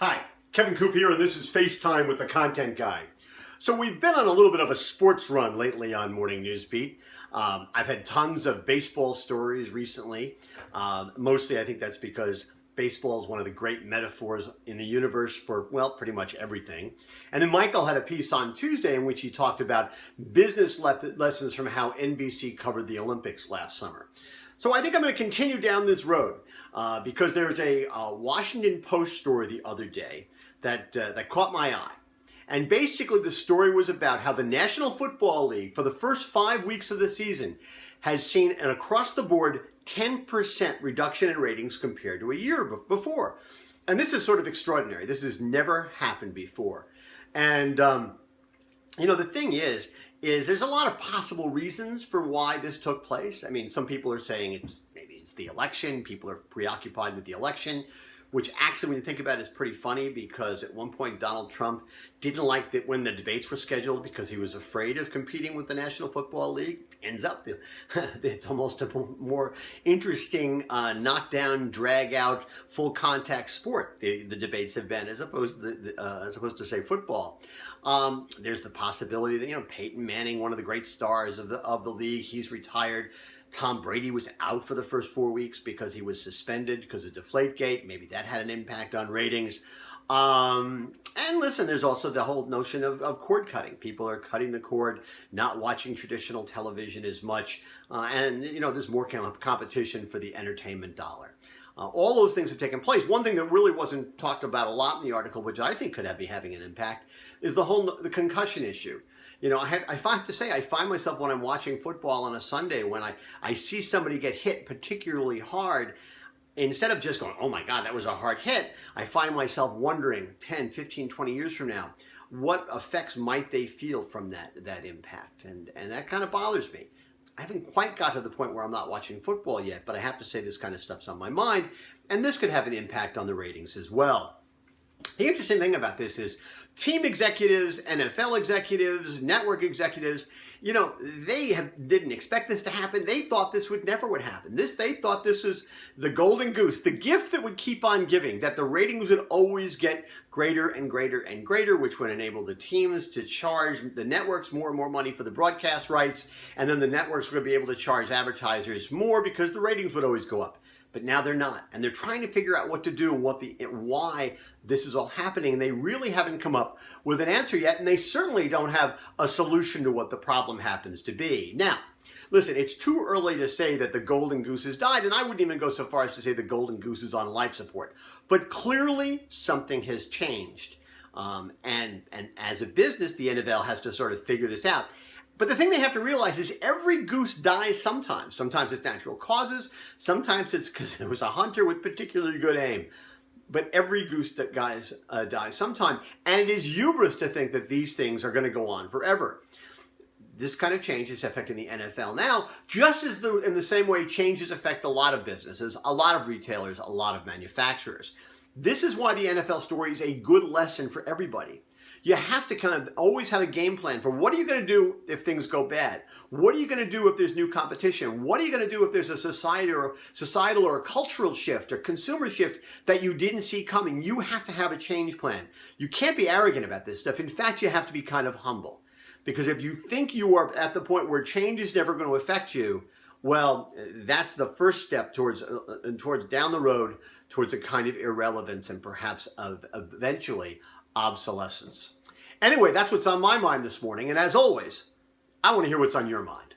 Hi, Kevin Coop here, and this is FaceTime with the Content Guy. So we've been on a little bit of a sports run lately on Morning Newsbeat. I've had tons of baseball stories recently. Mostly I think that's because baseball is one of the great metaphors in the universe for, well, pretty much everything. And then Michael had a piece on Tuesday in which he talked about business lessons from how NBC covered the Olympics last summer. So I think I'm going to continue down this road because there's a Washington Post story the other day that caught my eye. And basically the story was about how the National Football League, for the first 5 weeks of the season, has seen an across-the-board 10% reduction in ratings compared to a year before. And this is sort of extraordinary. This has never happened before. And, the thing is there's a lot of possible reasons for why this took place. I mean, some people are saying maybe it's the election. People are preoccupied with the election, which actually, when you think about it, is pretty funny because at one point Donald Trump didn't like that when the debates were scheduled because he was afraid of competing with the National Football League. Ends up, it's almost a more interesting knockdown, drag-out, full-contact sport. The debates have been, as opposed to say football. There's the possibility that Peyton Manning, one of the great stars of the league, he's retired. Tom Brady was out for the first 4 weeks because he was suspended because of Deflategate. Maybe that had an impact on ratings. And listen, there's also the whole notion of cord cutting. People are cutting the cord, not watching traditional television as much. And there's more competition for the entertainment dollar. All those things have taken place. One thing that really wasn't talked about a lot in the article, which I think could be having an impact, is the concussion issue. I have to say, I find myself when I'm watching football on a Sunday, when I see somebody get hit particularly hard, instead of just going, oh my God, that was a hard hit, I find myself wondering 10, 15, 20 years from now, what effects might they feel from that impact? And that kind of bothers me. I haven't quite got to the point where I'm not watching football yet, but I have to say this kind of stuff's on my mind, and this could have an impact on the ratings as well. The interesting thing about this is team executives, NFL executives, network executives, they didn't expect this to happen. They thought this would never happen. They thought this was the golden goose, the gift that would keep on giving, that the ratings would always get greater and greater and greater, which would enable the teams to charge the networks more and more money for the broadcast rights, and then the networks would be able to charge advertisers more because the ratings would always go up. But now they're not, and they're trying to figure out what to do and why this is all happening, and they really haven't come up with an answer yet, and they certainly don't have a solution to what the problem happens to be. Now, listen, it's too early to say that the golden goose has died, and I wouldn't even go so far as to say the golden goose is on life support. But clearly, something has changed, and as a business, the NFL has to sort of figure this out. But the thing they have to realize is every goose dies sometimes. Sometimes it's natural causes. Sometimes it's because there was a hunter with particularly good aim. But every goose that dies sometime. And it is hubris to think that these things are going to go on forever. This kind of change is affecting the NFL now, just as in the same way changes affect a lot of businesses, a lot of retailers, a lot of manufacturers. This is why the NFL story is a good lesson for everybody. You have to kind of always have a game plan for what are you going to do if things go bad? What are you going to do if there's new competition? What are you going to do if there's a societal or a cultural shift or consumer shift that you didn't see coming? You have to have a change plan. You can't be arrogant about this stuff. In fact, you have to be kind of humble. Because if you think you are at the point where change is never going to affect you, well, that's the first step towards down the road towards a kind of irrelevance and perhaps eventually obsolescence. Anyway, that's what's on my mind this morning. And as always, I want to hear what's on your mind.